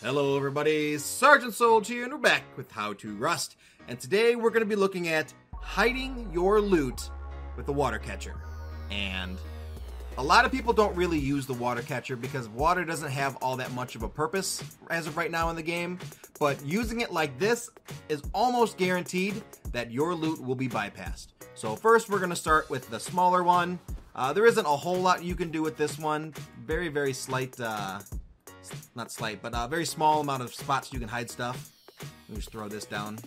Hello everybody, Sergeant Soldier here, and we're back with How to Rust. And today we're going to be looking at hiding your loot with the water catcher. And a lot of people don't really use the water catcher because water doesn't have all that much of a purpose as of right now in the game. But using it like this is almost guaranteed that your loot will be bypassed. So first we're going to start with the smaller one. There isn't a whole lot you can do with this one. Very slight... not slight, but a very small amount of spots you can hide stuff. Let me just throw this down.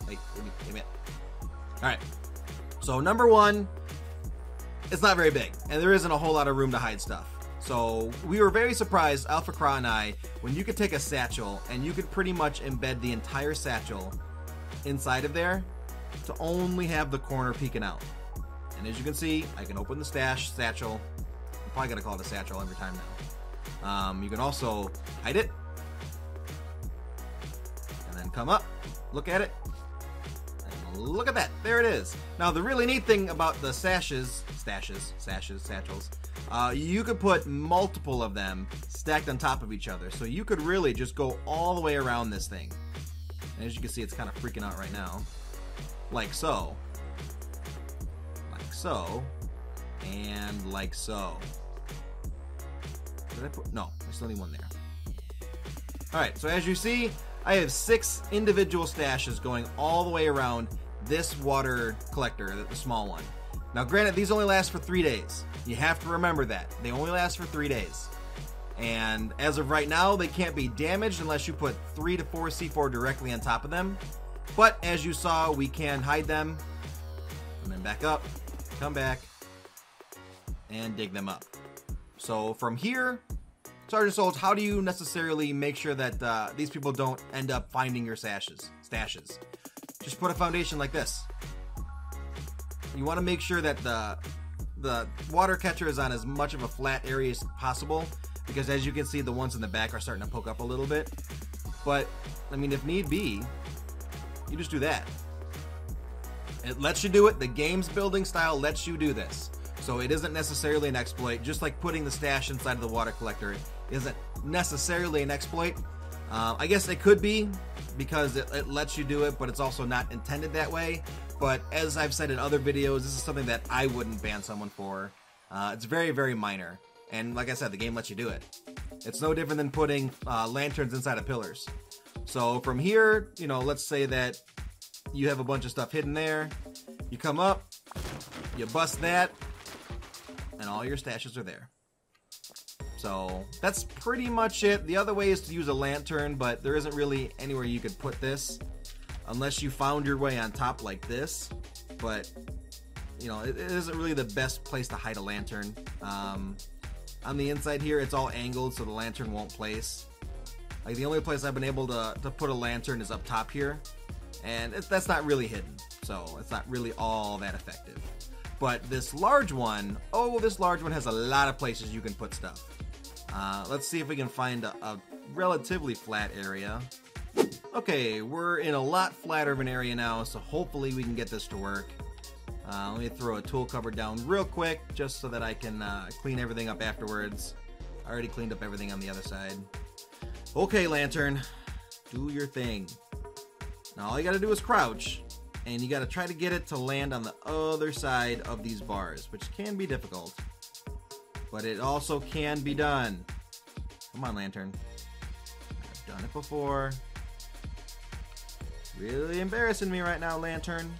Wait a minute. Alright. So number one, it's not very big, and there isn't a whole lot of room to hide stuff. So we were very surprised, Alpha Craw and I, when you could take a satchel and you could pretty much embed the entire satchel inside of there to only have the corner peeking out. And as you can see, I can open the satchel. I'm probably going to call it a satchel every time now. You can also hide it and then come up, look at it, and look at that, there it is. Now the really neat thing about the satchels, you could put multiple of them stacked on top of each other, so you could really just go all the way around this thing. And as you can see, it's kind of freaking out right now, like so, and like so. Did I put? No, I still need one there. Alright, so as you see, I have 6 individual stashes going all the way around this water collector, the small one. Now granted, these only last for 3 days. You have to remember that. They only last for 3 days. And as of right now, they can't be damaged unless you put 3 to 4 C4 directly on top of them. But as you saw, we can hide them, and then back up, come back, and dig them up. So from here, Sergeant Souls, how do you necessarily make sure that these people don't end up finding your stashes? Just put a foundation like this. You want to make sure that the water catcher is on as much of a flat area as possible, because as you can see, the ones in the back are starting to poke up a little bit. But, I mean, if need be, you just do that. It lets you do it. The game's building style lets you do this. So it isn't necessarily an exploit, just like putting the stash inside of the water collector isn't necessarily an exploit. I guess it could be, because it lets you do it, but it's also not intended that way. But as I've said in other videos, this is something that I wouldn't ban someone for. It's very minor. And like I said, the game lets you do it. It's no different than putting lanterns inside of pillars. So from here, you know, let's say that you have a bunch of stuff hidden there. You come up, you bust that, and all your stashes are there. So that's pretty much it. The other way is to use a lantern, but there isn't really anywhere you could put this unless you found your way on top like this. But you know, it isn't really the best place to hide a lantern. On the inside here, it's all angled so the lantern won't place. Like, the only place I've been able to put a lantern is up top here, and that's not really hidden, so it's not really all that effective. But this large one, this large one has a lot of places you can put stuff. Let's see if we can find a relatively flat area. Okay, we're in a lot flatter of an area now, so hopefully we can get this to work. Let me throw a tool cover down real quick, just so that I can clean everything up afterwards. I already cleaned up everything on the other side. Okay, lantern, do your thing. Now all you gotta do is crouch, and you gotta try to get it to land on the other side of these bars, which can be difficult, but it also can be done. Come on, lantern. I've done it before. Really embarrassing me right now, lantern.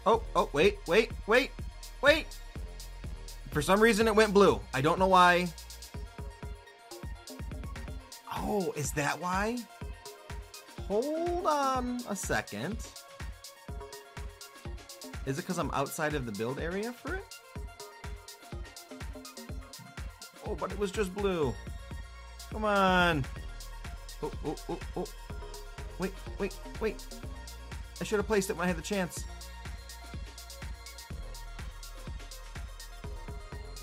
Oh, wait. For some reason it went blue. I don't know why. Oh, is that why? Hold on a second. Is it because I'm outside of the build area for it? Oh, but it was just blue. Come on. Oh. Wait. I should have placed it when I had the chance.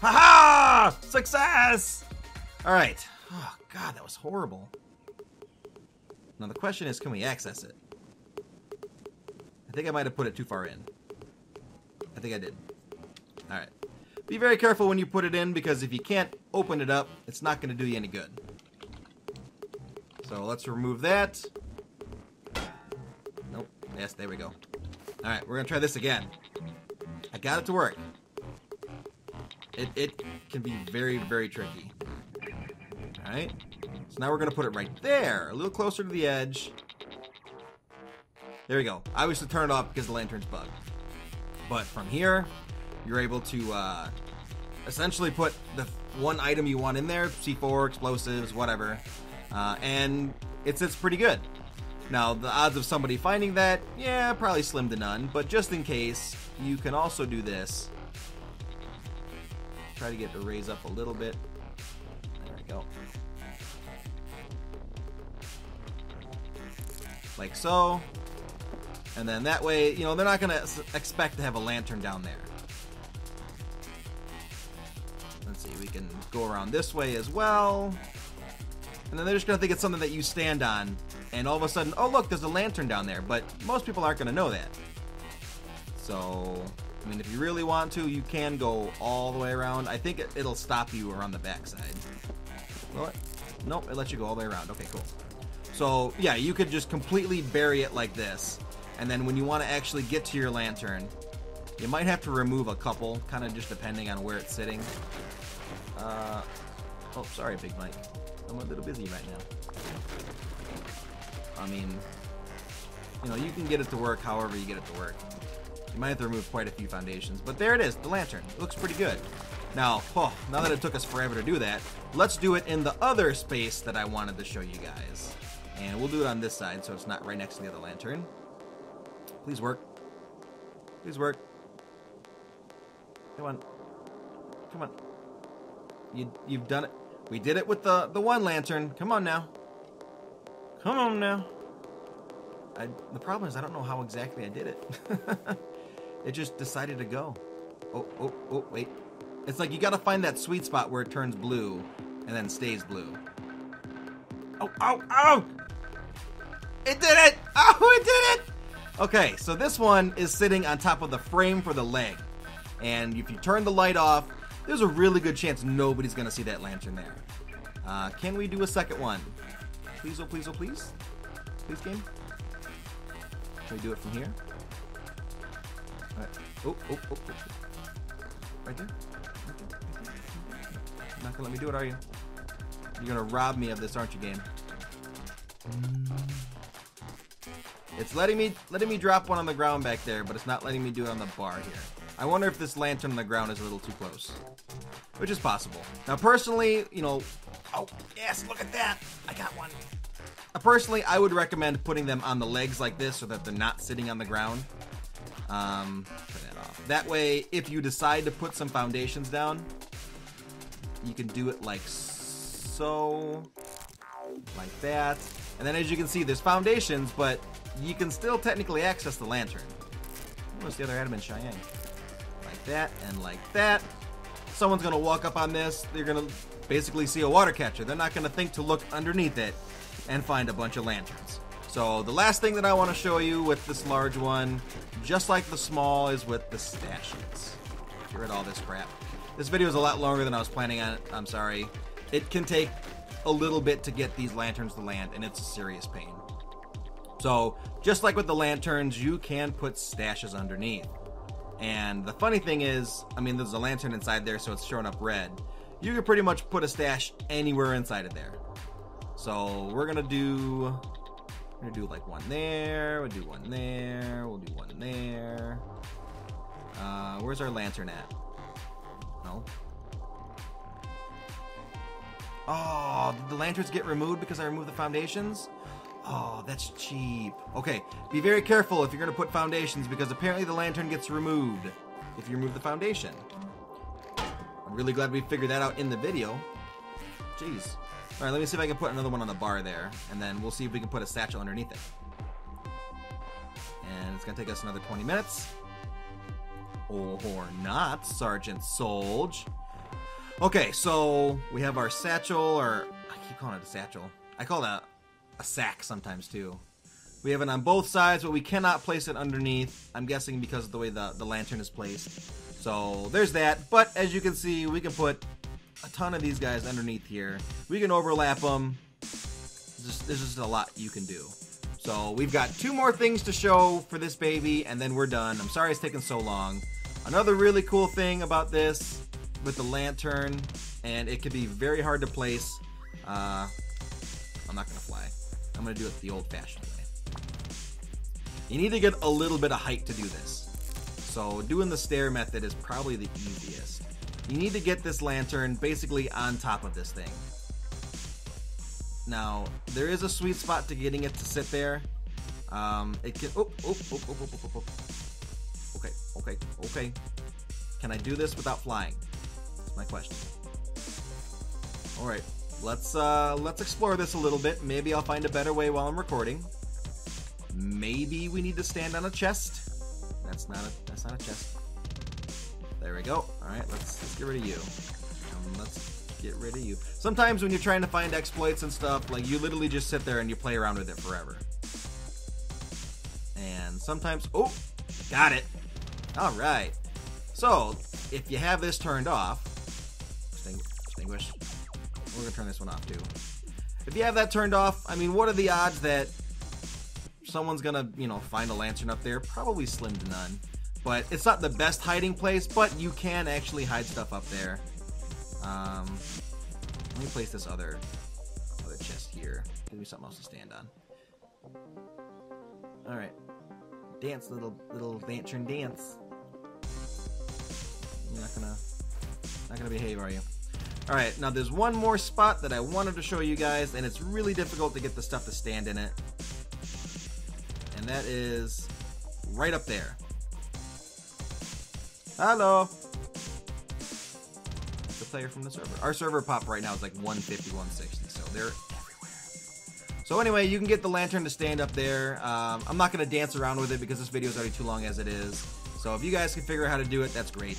Haha! Success! Alright. Oh, God, that was horrible. Now the question is, can we access it? I think I might have put it too far in. I think I did. Alright. Be very careful when you put it in, because if you can't open it up, it's not going to do you any good. So let's remove that. Nope. Yes, there we go. Alright, we're going to try this again. I got it to work. It can be very, very tricky. Alright. So now we're going to put it right there. A little closer to the edge. There we go. I wish to turn it off because the lantern's bugged. But from here, you're able to essentially put the one item you want in there. C4, explosives, whatever. And it sits pretty good. Now, the odds of somebody finding that, yeah, probably slim to none. But just in case, you can also do this. Try to get the raise up a little bit. There we go. Like so. And then that way, you know, they're not going to expect to have a lantern down there. Let's see, we can go around this way as well. And then they're just going to think it's something that you stand on. And all of a sudden, oh look, there's a lantern down there. But most people aren't going to know that. So, I mean, if you really want to, you can go all the way around. I think it'll stop you around the backside. Will it? Nope, it lets you go all the way around. Okay, cool. So, yeah, you could just completely bury it like this. And then when you want to actually get to your lantern, you might have to remove a couple, kind of just depending on where it's sitting. Oh, sorry, Big Mike. I'm a little busy right now. I mean, you know, you can get it to work however you get it to work. You might have to remove quite a few foundations. But there it is, the lantern. It looks pretty good. Now, now that it took us forever to do that, let's do it in the other space that I wanted to show you guys. And we'll do it on this side so it's not right next to the other lantern. Please work. Please work. Come on. Come on. You've done it. We did it with the one lantern. Come on now. Come on now. The problem is I don't know how exactly I did it. It just decided to go. Oh, wait. It's like you gotta find that sweet spot where it turns blue and then stays blue. Oh! It did it! Oh, it did it! Okay, so this one is sitting on top of the frame for the leg. And if you turn the light off, there's a really good chance nobody's gonna see that lantern there. Can we do a second one? Please, oh please, oh please. Please, game. Can we do it from here? All right. Oh. Right there. You're not gonna let me do it, are you? You're gonna rob me of this, aren't you, game? It's letting me drop one on the ground back there, but it's not letting me do it on the bar here. I wonder if this lantern on the ground is a little too close. Which is possible. Now, personally, you know... Oh, yes, look at that! I got one. Personally, I would recommend putting them on the legs like this so that they're not sitting on the ground. Turn that off. That way, if you decide to put some foundations down, you can do it like so. Like that. And then as you can see, there's foundations, but you can still technically access the lantern. What's the other item in Cheyenne? Like that and like that. Someone's going to walk up on this. They're going to basically see a water catcher. They're not going to think to look underneath it and find a bunch of lanterns. So the last thing that I want to show you with this large one, just like the small, is with the stashes. Get rid of all this crap. This video is a lot longer than I was planning on. I'm sorry. It can take a little bit to get these lanterns to land, and it's a serious pain. So just like with the lanterns, you can put stashes underneath. And the funny thing is, I mean, there's a lantern inside there, so it's showing up red. You can pretty much put a stash anywhere inside of there. So we're gonna do like one there, we'll do one there, we'll do one there. Where's our lantern at? No. Oh, did the lanterns get removed because I removed the foundations? Oh, that's cheap. Okay, be very careful if you're gonna put foundations, because apparently the lantern gets removed if you remove the foundation. I'm really glad we figured that out in the video. Jeez. Alright, let me see if I can put another one on the bar there, and then we'll see if we can put a satchel underneath it. And it's gonna take us another 20 minutes. Or not, Sergeant Solge. Okay, so we have our satchel, or I keep calling it a satchel. I call that a sack sometimes too. We have it on both sides, but we cannot place it underneath. I'm guessing because of the way the lantern is placed. So there's that. But as you can see, we can put a ton of these guys underneath here. We can overlap them. There's just a lot you can do. So we've got 2 more things to show for this baby, and then we're done. I'm sorry it's taken so long. Another really cool thing about this with the lantern, and it can be very hard to place. I'm not going to fly. I'm going to do it the old-fashioned way. You need to get a little bit of height to do this. So doing the stair method is probably the easiest. You need to get this lantern basically on top of this thing. Now, there is a sweet spot to getting it to sit there. It can... Okay. Can I do this without flying? That's my question. Alright, let's explore this a little bit. Maybe I'll find a better way while I'm recording. Maybe we need to stand on a chest. That's not a chest. There we go. Alright, let's get rid of you. Let's get rid of you. Sometimes when you're trying to find exploits and stuff, like, you literally just sit there and you play around with it forever. And sometimes... Oh! Got it! Alright. So, if you have this turned off... Extinguish. We're gonna turn this one off too. If you have that turned off, I mean, what are the odds that someone's gonna, find a lantern up there? Probably slim to none. But it's not the best hiding place, but you can actually hide stuff up there. Let me place this other chest here. Give me something else to stand on. Alright. Dance, little lantern dance. You're not gonna behave, are you? Alright, now there's one more spot that I wanted to show you guys, and it's really difficult to get the stuff to stand in it. And that is right up there. Hello! The player from the server. Our server pop right now is like 150, 160, so they're everywhere. So anyway, you can get the lantern to stand up there. I'm not going to dance around with it because this video is already too long as it is. So if you guys can figure out how to do it, that's great.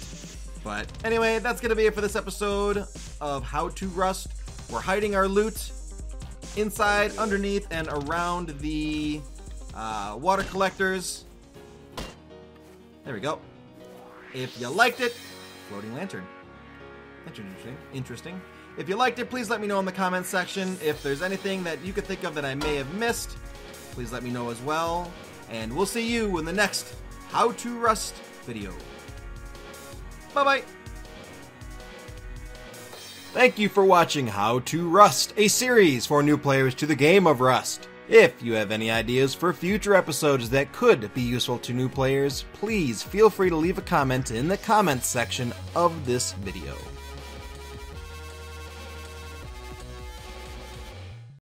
But anyway, that's going to be it for this episode of How to Rust. We're hiding our loot inside, underneath, and around the water collectors. There we go. If you liked it, floating lantern. Interesting. If you liked it, please let me know in the comments section. If there's anything that you could think of that I may have missed, please let me know as well. And we'll see you in the next How to Rust video. Bye-bye. Thank you for watching How to Rust, a series for new players to the game of Rust. If you have any ideas for future episodes that could be useful to new players, please feel free to leave a comment in the comments section of this video.